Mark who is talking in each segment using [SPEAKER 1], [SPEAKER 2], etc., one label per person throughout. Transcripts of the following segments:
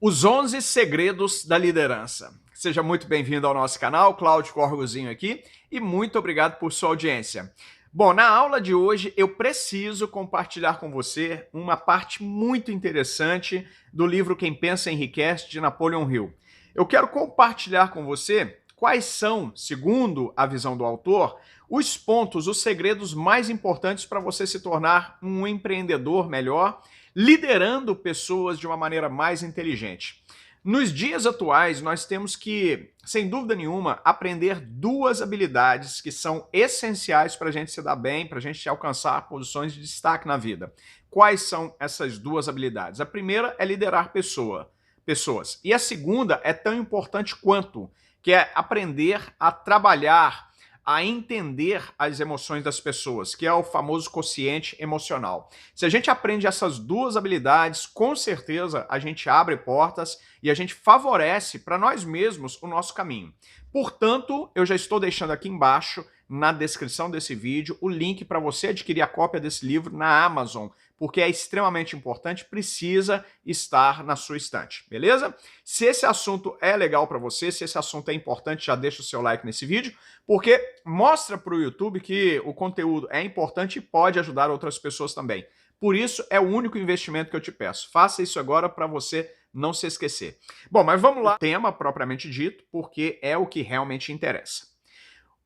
[SPEAKER 1] Os 11 segredos da liderança. Seja muito bem-vindo ao nosso canal, Cláudio Corgozinho aqui, e muito obrigado por sua audiência. Bom, na aula de hoje eu preciso compartilhar com você uma parte muito interessante do livro Quem Pensa Enriquece, de Napoleon Hill. Eu quero compartilhar com você quais são, segundo a visão do autor, os pontos, os segredos mais importantes para você se tornar um empreendedor melhor, liderando pessoas de uma maneira mais inteligente. Nos dias atuais, nós temos que, sem dúvida nenhuma, aprender duas habilidades que são essenciais para a gente se dar bem, para a gente alcançar posições de destaque na vida. Quais são essas duas habilidades? A primeira é liderar pessoas. E a segunda é tão importante quanto, que é aprender a trabalhar, a entender as emoções das pessoas, que é o famoso quociente emocional. Se a gente aprende essas duas habilidades, com certeza a gente abre portas e a gente favorece para nós mesmos o nosso caminho. Portanto, eu já estou deixando aqui embaixo, na descrição desse vídeo, o link para você adquirir a cópia desse livro na Amazon, porque é extremamente importante, precisa estar na sua estante, beleza? Se esse assunto é legal para você, se esse assunto é importante, já deixa o seu like nesse vídeo, porque mostra para o YouTube que o conteúdo é importante e pode ajudar outras pessoas também. Por isso, é o único investimento que eu te peço. Faça isso agora para você não se esquecer. Bom, mas vamos lá. O tema propriamente dito, porque é o que realmente interessa.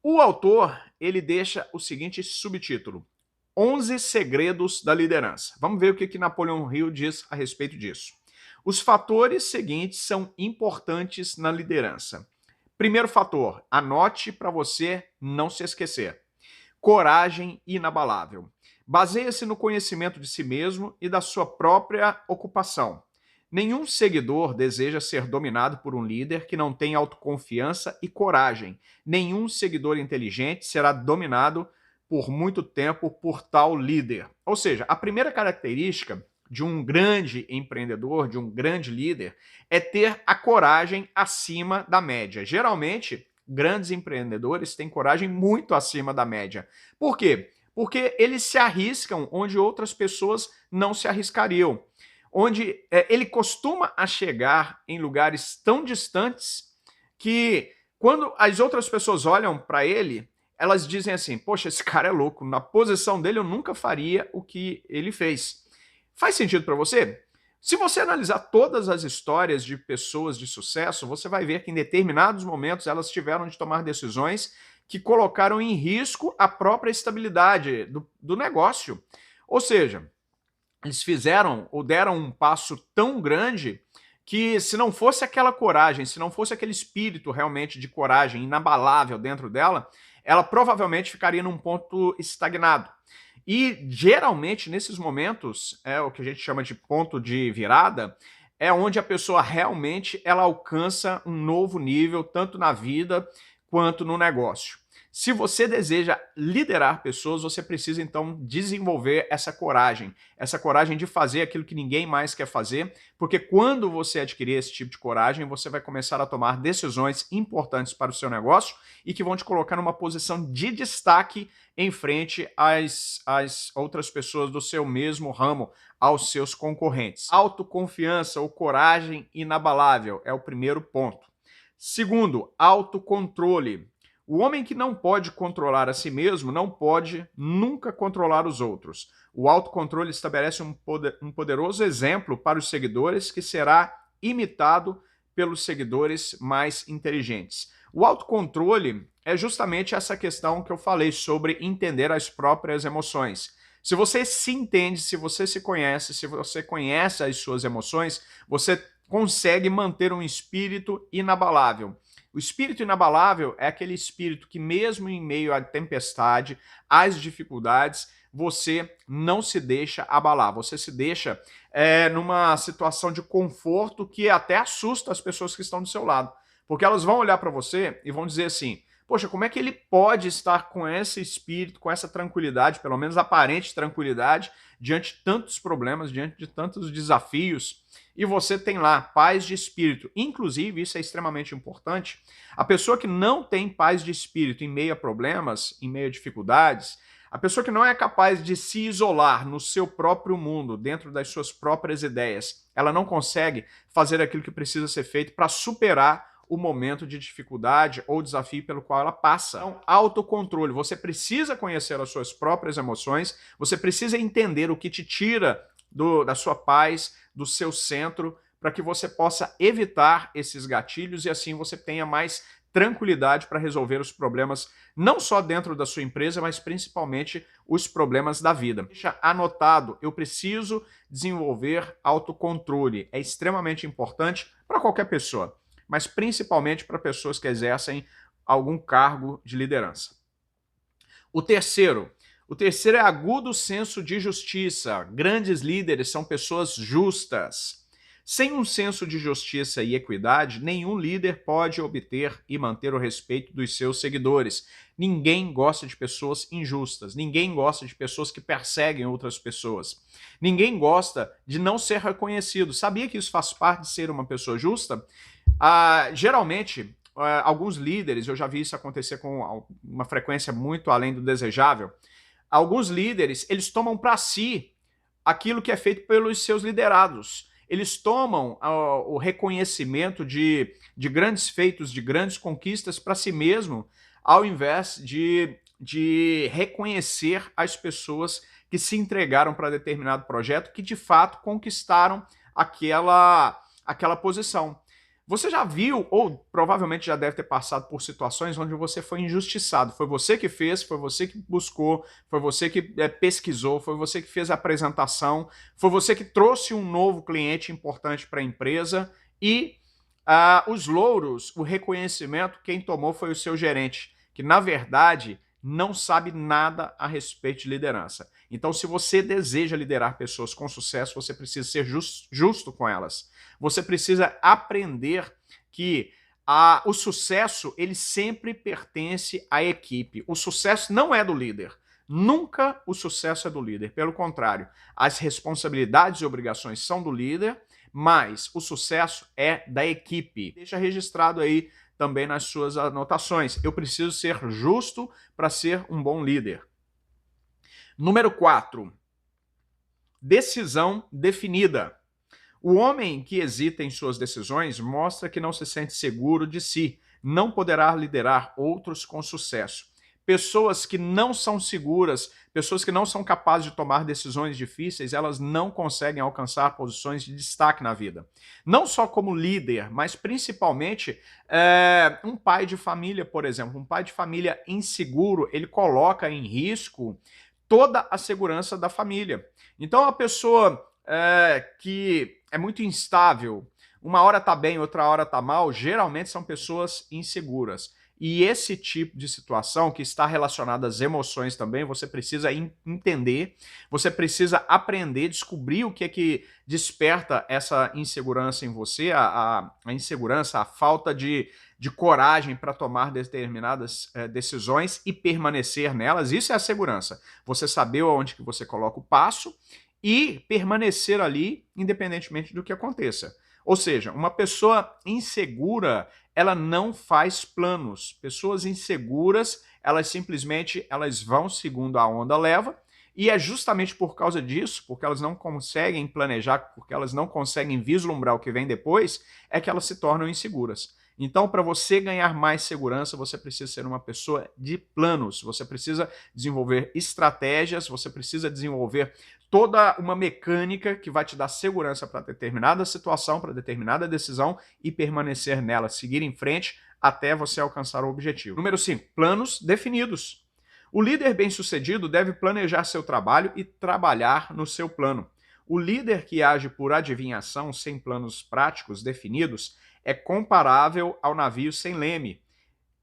[SPEAKER 1] O autor, ele deixa o seguinte subtítulo: 11 segredos da liderança. Vamos ver o que Napoleon Hill diz a respeito disso. Os fatores seguintes são importantes na liderança. Primeiro fator, anote para você não se esquecer. Coragem inabalável. Baseia-se no conhecimento de si mesmo e da sua própria ocupação. Nenhum seguidor deseja ser dominado por um líder que não tem autoconfiança e coragem. Nenhum seguidor inteligente será dominado por muito tempo por tal líder. Ou seja, a primeira característica de um grande empreendedor, de um grande líder, é ter a coragem acima da média. Geralmente, grandes empreendedores têm coragem muito acima da média. Por quê? Porque eles se arriscam onde outras pessoas não se arriscariam. Onde ele costuma a chegar em lugares tão distantes que quando as outras pessoas olham para ele, elas dizem assim: poxa, esse cara é louco, na posição dele eu nunca faria o que ele fez. Faz sentido para você? Se você analisar todas as histórias de pessoas de sucesso, você vai ver que em determinados momentos elas tiveram de tomar decisões que colocaram em risco a própria estabilidade do negócio. Ou seja, eles fizeram ou deram um passo tão grande que, se não fosse aquela coragem, se não fosse aquele espírito realmente de coragem inabalável dentro dela, ela provavelmente ficaria num ponto estagnado. E geralmente nesses momentos, é o que a gente chama de ponto de virada, é onde a pessoa realmente ela alcança um novo nível, tanto na vida quanto no negócio. Se você deseja liderar pessoas, você precisa então desenvolver essa coragem de fazer aquilo que ninguém mais quer fazer, porque quando você adquirir esse tipo de coragem, você vai começar a tomar decisões importantes para o seu negócio e que vão te colocar numa posição de destaque em frente às outras pessoas do seu mesmo ramo, aos seus concorrentes. Autoconfiança ou coragem inabalável é o primeiro ponto. Segundo, autocontrole. O homem que não pode controlar a si mesmo não pode nunca controlar os outros. O autocontrole estabelece um poderoso exemplo para os seguidores que será imitado pelos seguidores mais inteligentes. O autocontrole é justamente essa questão que eu falei sobre entender as próprias emoções. Se você se entende, se você se conhece, se você conhece as suas emoções, você consegue manter um espírito inabalável. O espírito inabalável é aquele espírito que, mesmo em meio à tempestade, às dificuldades, você não se deixa abalar, você se deixa numa situação de conforto que até assusta as pessoas que estão do seu lado. Porque elas vão olhar para você e vão dizer assim: poxa, como é que ele pode estar com esse espírito, com essa tranquilidade, pelo menos aparente tranquilidade, diante de tantos problemas, diante de tantos desafios? E você tem lá paz de espírito. Inclusive, isso é extremamente importante, a pessoa que não tem paz de espírito em meio a problemas, em meio a dificuldades, A pessoa que não é capaz de se isolar no seu próprio mundo, dentro das suas próprias ideias, ela não consegue fazer aquilo que precisa ser feito para superar o momento de dificuldade ou desafio pelo qual ela passa. Então, autocontrole. Você precisa conhecer as suas próprias emoções, você precisa entender o que te tira da sua paz, do seu centro, para que você possa evitar esses gatilhos e assim você tenha mais tranquilidade para resolver os problemas, não só dentro da sua empresa, mas principalmente os problemas da vida. Deixa anotado, eu preciso desenvolver autocontrole. É extremamente importante para qualquer pessoa, mas principalmente para pessoas que exercem algum cargo de liderança. O terceiro é agudo senso de justiça. Grandes líderes são pessoas justas. Sem um senso de justiça e equidade, nenhum líder pode obter e manter o respeito dos seus seguidores. Ninguém gosta de pessoas injustas, ninguém gosta de pessoas que perseguem outras pessoas. Ninguém gosta de não ser reconhecido. Sabia que isso faz parte de ser uma pessoa justa? Geralmente, alguns líderes, eu já vi isso acontecer com uma frequência muito além do desejável, alguns líderes, eles tomam para si aquilo que é feito pelos seus liderados. Eles tomam o reconhecimento de grandes feitos, de grandes conquistas para si mesmo, ao invés de reconhecer as pessoas que se entregaram para determinado projeto, que de fato conquistaram aquela posição. Você já viu, ou provavelmente já deve ter passado por situações onde você foi injustiçado. Foi você que fez, foi você que buscou, foi você que pesquisou, foi você que fez a apresentação, foi você que trouxe um novo cliente importante para a empresa e os louros, o reconhecimento, quem tomou foi o seu gerente, que na verdade não sabe nada a respeito de liderança. Então, se você deseja liderar pessoas com sucesso, você precisa ser justo com elas. Você precisa aprender que o sucesso, ele sempre pertence à equipe. O sucesso não é do líder. Nunca o sucesso é do líder. Pelo contrário, as responsabilidades e obrigações são do líder, mas o sucesso é da equipe. Deixa registrado aí também nas suas anotações. Eu preciso ser justo para ser um bom líder. Número 4. Decisão definida. O homem que hesita em suas decisões mostra que não se sente seguro de si, não poderá liderar outros com sucesso. Pessoas que não são seguras, pessoas que não são capazes de tomar decisões difíceis, elas não conseguem alcançar posições de destaque na vida. Não só como líder, mas principalmente um pai de família, por exemplo. Um pai de família inseguro, ele coloca em risco toda a segurança da família. Então, a pessoa que é muito instável, uma hora tá bem, outra hora tá mal, geralmente são pessoas inseguras. E esse tipo de situação que está relacionada às emoções também, você precisa entender, você precisa aprender, descobrir o que é que desperta essa insegurança em você, a insegurança, a falta de coragem para tomar determinadas decisões e permanecer nelas. Isso é a segurança. Você saber onde que você coloca o passo e permanecer ali, independentemente do que aconteça. Ou seja, uma pessoa insegura, ela não faz planos. Pessoas inseguras, elas simplesmente vão segundo a onda leva, e é justamente por causa disso, porque elas não conseguem planejar, porque elas não conseguem vislumbrar o que vem depois, é que elas se tornam inseguras. Então, para você ganhar mais segurança, você precisa ser uma pessoa de planos, você precisa desenvolver estratégias, você precisa desenvolver toda uma mecânica que vai te dar segurança para determinada situação, para determinada decisão e permanecer nela, seguir em frente até você alcançar o objetivo. Número 5, planos definidos. O líder bem-sucedido deve planejar seu trabalho e trabalhar no seu plano. O líder que age por adivinhação, sem planos práticos definidos, é comparável ao navio sem leme.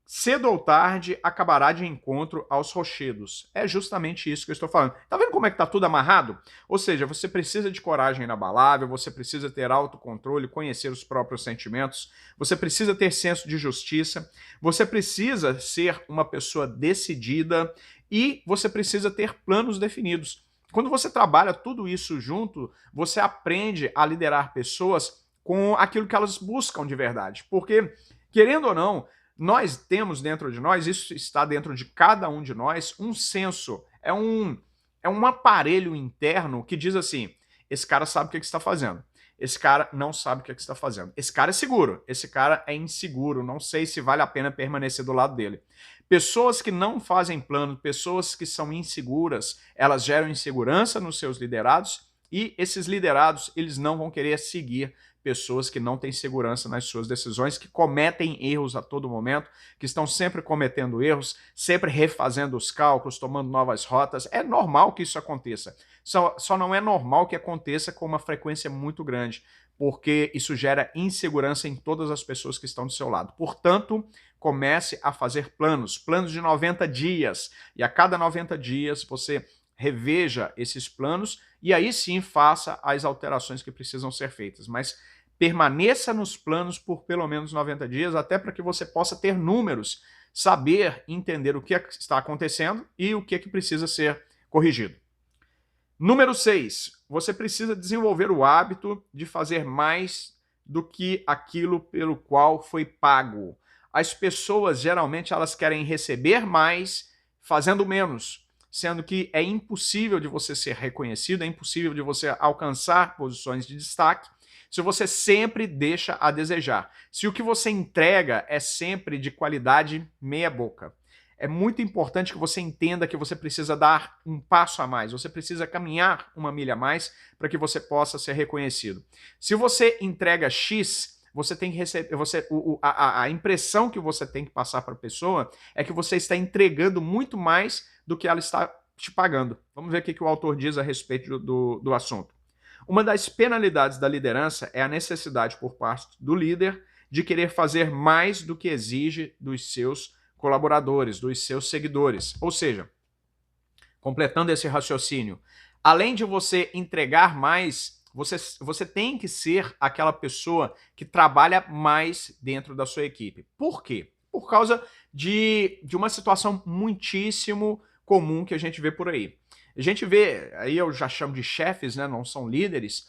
[SPEAKER 1] Cedo ou tarde, acabará de encontro aos rochedos. É justamente isso que eu estou falando. Tá vendo como é que tá tudo amarrado? Ou seja, você precisa de coragem inabalável, você precisa ter autocontrole, conhecer os próprios sentimentos, você precisa ter senso de justiça, você precisa ser uma pessoa decidida e você precisa ter planos definidos. Quando você trabalha tudo isso junto, você aprende a liderar pessoas com aquilo que elas buscam de verdade. Porque, querendo ou não, nós temos dentro de nós, isso está dentro de cada um de nós, um senso É um aparelho interno que diz assim, esse cara sabe o que está fazendo. Esse cara não sabe o que está fazendo. Esse cara é seguro, esse cara é inseguro, não sei se vale a pena permanecer do lado dele. Pessoas que não fazem plano, pessoas que são inseguras, elas geram insegurança nos seus liderados e esses liderados, eles não vão querer seguir pessoas que não têm segurança nas suas decisões, que cometem erros a todo momento, que estão sempre cometendo erros, sempre refazendo os cálculos, tomando novas rotas. É normal que isso aconteça. Só não é normal que aconteça com uma frequência muito grande, porque isso gera insegurança em todas as pessoas que estão do seu lado. Portanto, comece a fazer planos de 90 dias, e a cada 90 dias você reveja esses planos e aí sim faça as alterações que precisam ser feitas. Mas permaneça nos planos por pelo menos 90 dias, até para que você possa ter números, saber entender o que está acontecendo e o que precisa ser corrigido. Número 6, você precisa desenvolver o hábito de fazer mais do que aquilo pelo qual foi pago. As pessoas, geralmente, elas querem receber mais fazendo menos, sendo que é impossível de você ser reconhecido, é impossível de você alcançar posições de destaque se você sempre deixa a desejar. Se o que você entrega é sempre de qualidade meia boca. É muito importante que você entenda que você precisa dar um passo a mais, você precisa caminhar uma milha a mais para que você possa ser reconhecido. Se você entrega X, você tem que receber, a impressão que você tem que passar para a pessoa é que você está entregando muito mais do que ela está te pagando. Vamos ver o que o autor diz a respeito do assunto. Uma das penalidades da liderança é a necessidade por parte do líder de querer fazer mais do que exige dos seus colaboradores, dos seus seguidores. Ou seja, completando esse raciocínio, além de você entregar mais, você tem que ser aquela pessoa que trabalha mais dentro da sua equipe. Por quê? Por causa de uma situação muitíssimo comum que a gente vê por aí. A gente vê, aí eu já chamo de chefes, né, não são líderes,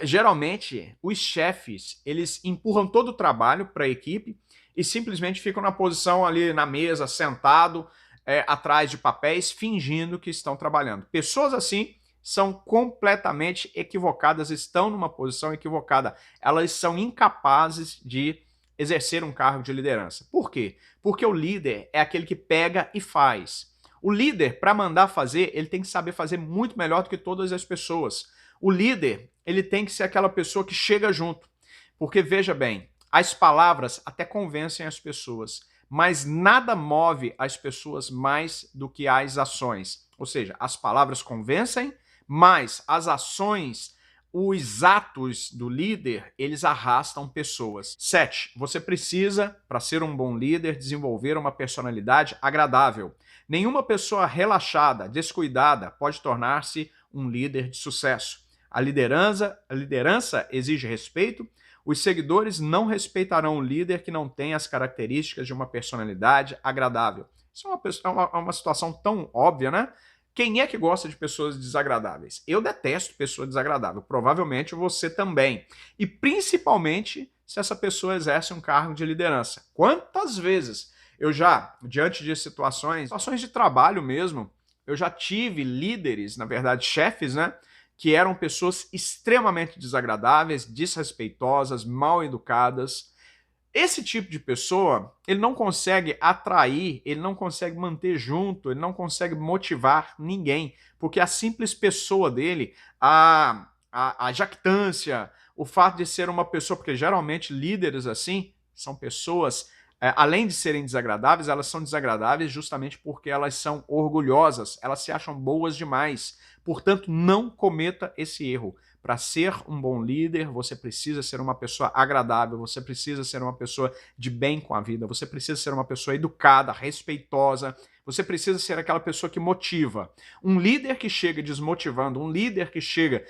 [SPEAKER 1] geralmente os chefes, eles empurram todo o trabalho para a equipe e simplesmente ficam na posição ali na mesa, sentado, atrás de papéis, fingindo que estão trabalhando. Pessoas assim são completamente equivocadas, estão numa posição equivocada. Elas são incapazes de exercer um cargo de liderança. Por quê? Porque o líder é aquele que pega e faz. O líder, para mandar fazer, ele tem que saber fazer muito melhor do que todas as pessoas. O líder, ele tem que ser aquela pessoa que chega junto. Porque, veja bem, as palavras até convencem as pessoas, mas nada move as pessoas mais do que as ações. Ou seja, as palavras convencem, mas as ações, os atos do líder, eles arrastam pessoas. 7. Você precisa, para ser um bom líder, desenvolver uma personalidade agradável. Nenhuma pessoa relaxada, descuidada, pode tornar-se um líder de sucesso. A liderança exige respeito. Os seguidores não respeitarão o líder que não tem as características de uma personalidade agradável. Isso é uma situação tão óbvia, né? Quem é que gosta de pessoas desagradáveis? Eu detesto pessoa desagradável. Provavelmente você também. E principalmente se essa pessoa exerce um cargo de liderança. Quantas vezes eu já, diante de situações de trabalho mesmo, eu já tive líderes, na verdade chefes, né? Que eram pessoas extremamente desagradáveis, desrespeitosas, mal educadas. Esse tipo de pessoa, ele não consegue atrair, ele não consegue manter junto, ele não consegue motivar ninguém, porque a simples pessoa dele, a jactância, o fato de ser uma pessoa, porque geralmente líderes assim são pessoas, além de serem desagradáveis, elas são desagradáveis justamente porque elas são orgulhosas, elas se acham boas demais. Portanto, não cometa esse erro. Para ser um bom líder, você precisa ser uma pessoa agradável, você precisa ser uma pessoa de bem com a vida, você precisa ser uma pessoa educada, respeitosa, você precisa ser aquela pessoa que motiva. Um líder que chega desmotivando, um líder que chega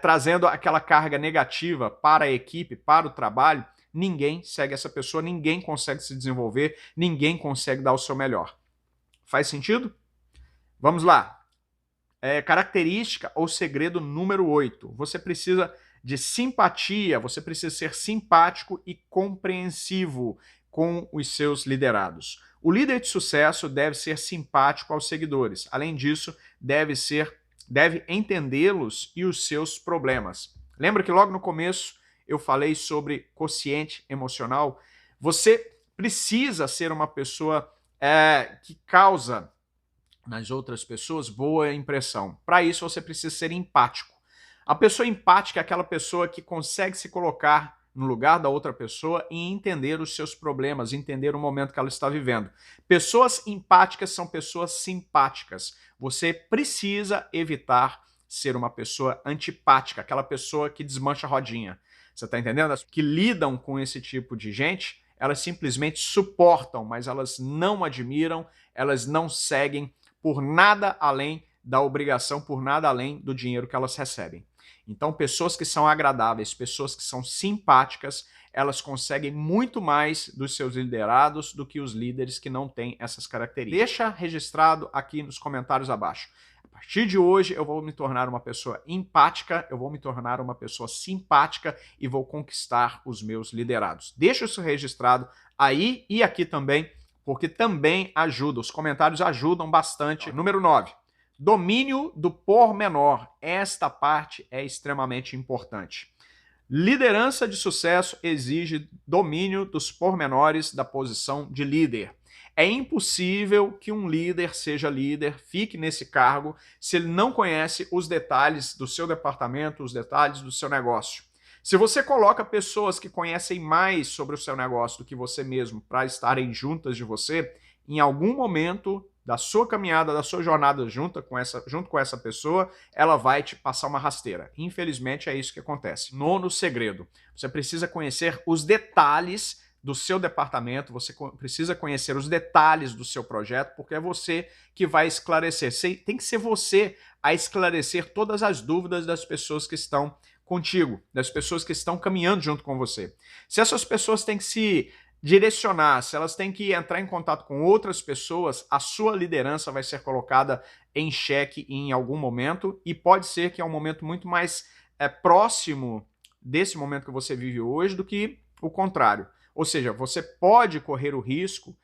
[SPEAKER 1] trazendo aquela carga negativa para a equipe, para o trabalho, ninguém segue essa pessoa, ninguém consegue se desenvolver, ninguém consegue dar o seu melhor. Faz sentido? Vamos lá. Característica ou segredo número 8. Você precisa de simpatia, você precisa ser simpático e compreensivo. com os seus liderados. O líder de sucesso deve ser simpático aos seguidores. Além disso, deve entendê-los e os seus problemas. Lembra que logo no começo eu falei sobre quociente emocional? Você precisa ser uma pessoa que causa nas outras pessoas boa impressão. Para isso, você precisa ser empático. A pessoa empática é aquela pessoa que consegue se colocar no lugar da outra pessoa e entender os seus problemas, entender o momento que ela está vivendo. Pessoas empáticas são pessoas simpáticas. Você precisa evitar ser uma pessoa antipática, aquela pessoa que desmancha a rodinha. Você está entendendo? As que lidam com esse tipo de gente, elas simplesmente suportam, mas elas não admiram, elas não seguem por nada além da obrigação, por nada além do dinheiro que elas recebem. Então, pessoas que são agradáveis, pessoas que são simpáticas, elas conseguem muito mais dos seus liderados do que os líderes que não têm essas características. Deixa registrado aqui nos comentários abaixo. A partir de hoje, eu vou me tornar uma pessoa empática, eu vou me tornar uma pessoa simpática e vou conquistar os meus liderados. Deixa isso registrado aí e aqui também, porque também ajuda. Os comentários ajudam bastante. Número 9. Domínio do pormenor. Esta parte é extremamente importante. Liderança de sucesso exige domínio dos pormenores da posição de líder. É impossível que um líder seja líder, fique nesse cargo, se ele não conhece os detalhes do seu departamento, os detalhes do seu negócio. Se você coloca pessoas que conhecem mais sobre o seu negócio do que você mesmo para estarem juntas de você, em algum momento da sua caminhada, da sua jornada junto com essa pessoa, ela vai te passar uma rasteira. Infelizmente é isso que acontece. Nono segredo, você precisa conhecer os detalhes do seu departamento, você precisa conhecer os detalhes do seu projeto, porque é você que vai esclarecer. Tem que ser você a esclarecer todas as dúvidas das pessoas que estão contigo, das pessoas que estão caminhando junto com você. Se essas pessoas têm que se direcionar, se elas têm que entrar em contato com outras pessoas, a sua liderança vai ser colocada em xeque em algum momento, e pode ser que é um momento muito mais próximo desse momento que você vive hoje do que o contrário. Ou seja, você pode correr o risco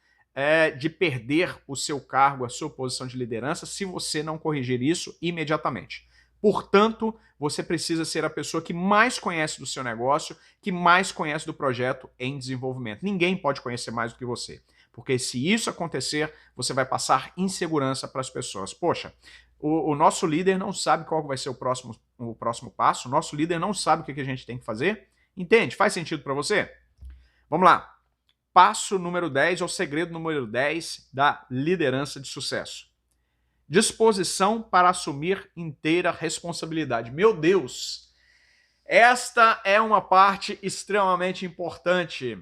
[SPEAKER 1] de perder o seu cargo, a sua posição de liderança, se você não corrigir isso imediatamente. Portanto, você precisa ser a pessoa que mais conhece do seu negócio, que mais conhece do projeto em desenvolvimento. Ninguém pode conhecer mais do que você. Porque se isso acontecer, você vai passar insegurança para as pessoas. Poxa, o nosso líder não sabe qual vai ser o próximo passo, o nosso líder não sabe o que a gente tem que fazer. Entende? Faz sentido para você? Vamos lá. Passo número 10, ou segredo número 10 da liderança de sucesso. Disposição para assumir inteira responsabilidade. Meu Deus! Esta é uma parte extremamente importante,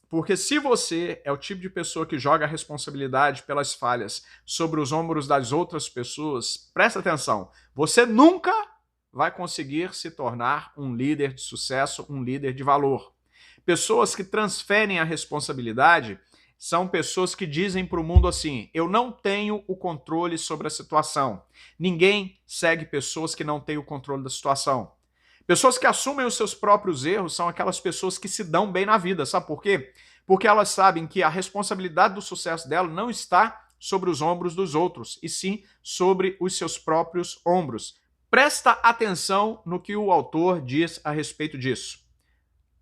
[SPEAKER 1] porque se você é o tipo de pessoa que joga a responsabilidade pelas falhas sobre os ombros das outras pessoas, presta atenção, você nunca vai conseguir se tornar um líder de sucesso, um líder de valor. Pessoas que transferem a responsabilidade são pessoas que dizem para o mundo assim: eu não tenho o controle sobre a situação. Ninguém segue pessoas que não têm o controle da situação. Pessoas que assumem os seus próprios erros são aquelas pessoas que se dão bem na vida. Sabe por quê? Porque elas sabem que a responsabilidade do sucesso dela não está sobre os ombros dos outros, e sim sobre os seus próprios ombros. Presta atenção no que o autor diz a respeito disso.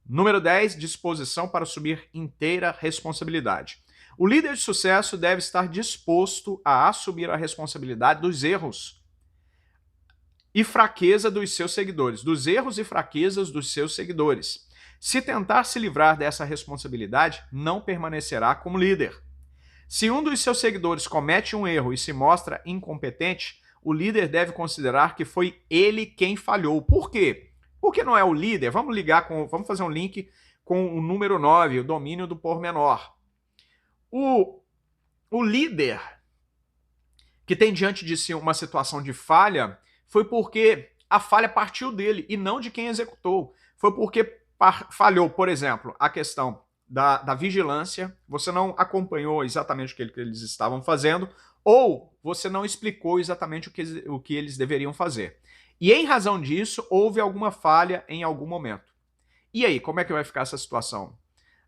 [SPEAKER 1] Número 10, disposição para assumir inteira responsabilidade. O líder de sucesso deve estar disposto a assumir a responsabilidade dos erros e fraqueza dos seus seguidores, dos erros e fraquezas dos seus seguidores. Se tentar se livrar dessa responsabilidade, não permanecerá como líder. Se um dos seus seguidores comete um erro e se mostra incompetente, o líder deve considerar que foi ele quem falhou. Por quê? Porque não é o líder. Vamos fazer um link com o número 9, o domínio do pormenor. O líder que tem diante de si uma situação de falha foi porque a falha partiu dele e não de quem executou. Foi porque falhou, por exemplo, a questão da vigilância, você não acompanhou exatamente o que eles estavam fazendo, ou você não explicou exatamente o que eles deveriam fazer. E em razão disso, houve alguma falha em algum momento. E aí, como é que vai ficar essa situação?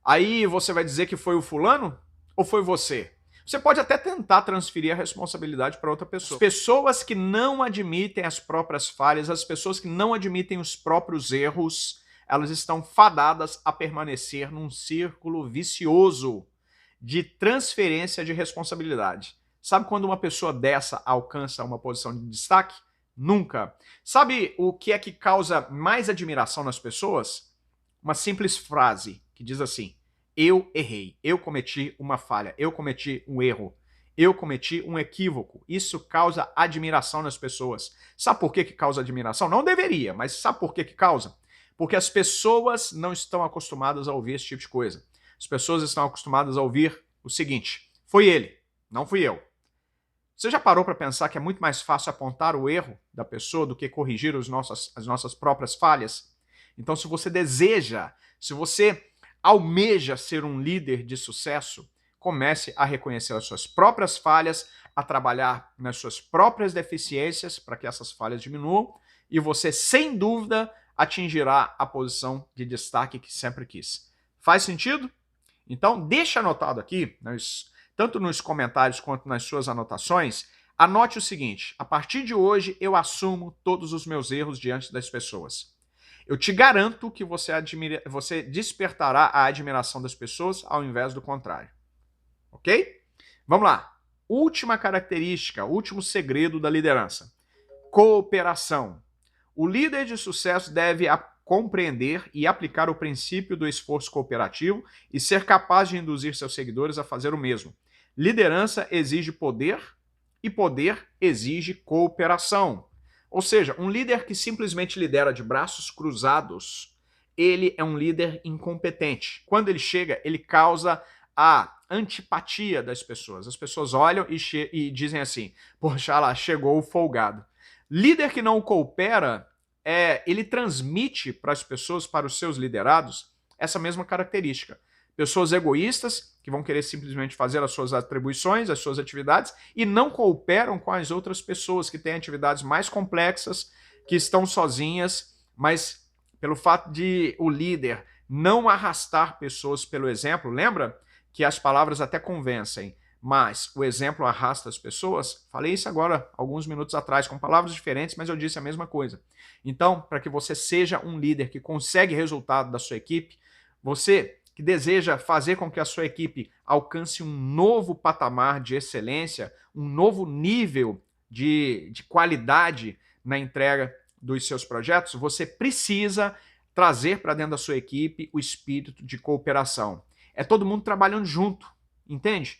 [SPEAKER 1] Aí você vai dizer que foi o fulano ou foi você? Você pode até tentar transferir a responsabilidade para outra pessoa. As pessoas que não admitem as próprias falhas, as pessoas que não admitem os próprios erros, elas estão fadadas a permanecer num círculo vicioso de transferência de responsabilidade. Sabe quando uma pessoa dessa alcança uma posição de destaque? Nunca. Sabe o que é que causa mais admiração nas pessoas? Uma simples frase que diz assim: eu errei, eu cometi uma falha, eu cometi um erro, eu cometi um equívoco. Isso causa admiração nas pessoas. Sabe por que causa admiração? Não deveria, mas sabe por que causa? Porque as pessoas não estão acostumadas a ouvir esse tipo de coisa. As pessoas estão acostumadas a ouvir o seguinte: foi ele, não fui eu. Você já parou para pensar que é muito mais fácil apontar o erro da pessoa do que corrigir as nossas próprias falhas? Então, se você deseja, se você almeja ser um líder de sucesso, comece a reconhecer as suas próprias falhas, a trabalhar nas suas próprias deficiências para que essas falhas diminuam e você, sem dúvida, atingirá a posição de destaque que sempre quis. Faz sentido? Então, deixa anotado aqui, tanto nos comentários quanto nas suas anotações, anote o seguinte: a partir de hoje eu assumo todos os meus erros diante das pessoas. Eu te garanto que você despertará a admiração das pessoas ao invés do contrário. Ok? Vamos lá. Última característica, último segredo da liderança: cooperação. O líder de sucesso deve compreender e aplicar o princípio do esforço cooperativo e ser capaz de induzir seus seguidores a fazer o mesmo. Liderança exige poder e poder exige cooperação. Ou seja, um líder que simplesmente lidera de braços cruzados, ele é um líder incompetente. Quando ele chega, ele causa a antipatia das pessoas. As pessoas olham e dizem assim: poxa lá, chegou o folgado. Líder que não coopera, ele transmite para as pessoas, para os seus liderados, essa mesma característica. Pessoas egoístas, que vão querer simplesmente fazer as suas atribuições, as suas atividades, e não cooperam com as outras pessoas que têm atividades mais complexas, que estão sozinhas, mas pelo fato de o líder não arrastar pessoas pelo exemplo, lembra que as palavras até convencem, mas o exemplo arrasta as pessoas? Falei isso agora, alguns minutos atrás, com palavras diferentes, mas eu disse a mesma coisa. Então, para que você seja um líder que consegue resultado da sua equipe, você que deseja fazer com que a sua equipe alcance um novo patamar de excelência, um novo nível de qualidade na entrega dos seus projetos, você precisa trazer para dentro da sua equipe o espírito de cooperação. É todo mundo trabalhando junto, entende?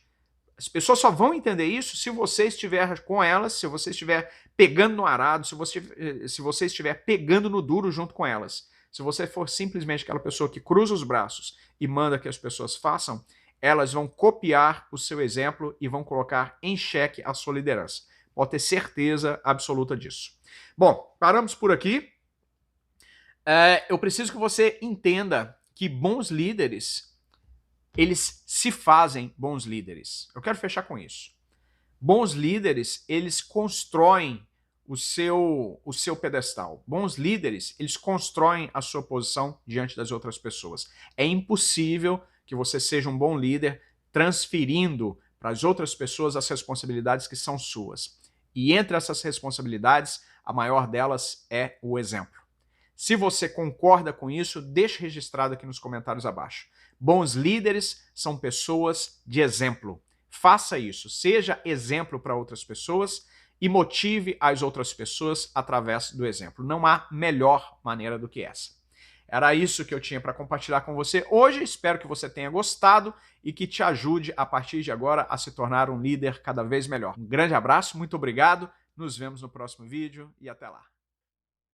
[SPEAKER 1] As pessoas só vão entender isso se você estiver com elas, se você estiver pegando no arado, se você estiver pegando no duro junto com elas. Se você for simplesmente aquela pessoa que cruza os braços e manda que as pessoas façam, elas vão copiar o seu exemplo e vão colocar em xeque a sua liderança. Pode ter certeza absoluta disso. Bom, paramos por aqui. Eu preciso que você entenda que bons líderes, eles se fazem bons líderes. Eu quero fechar com isso. Bons líderes, eles constroem o seu pedestal. Bons líderes, eles constroem a sua posição diante das outras pessoas. É impossível que você seja um bom líder transferindo para as outras pessoas as responsabilidades que são suas. E entre essas responsabilidades, a maior delas é o exemplo. Se você concorda com isso, deixe registrado aqui nos comentários abaixo. Bons líderes são pessoas de exemplo. Faça isso, seja exemplo para outras pessoas e motive as outras pessoas através do exemplo. Não há melhor maneira do que essa. Era isso que eu tinha para compartilhar com você hoje. Espero que você tenha gostado e que te ajude a partir de agora a se tornar um líder cada vez melhor. Um grande abraço, muito obrigado. Nos vemos no próximo vídeo e até lá.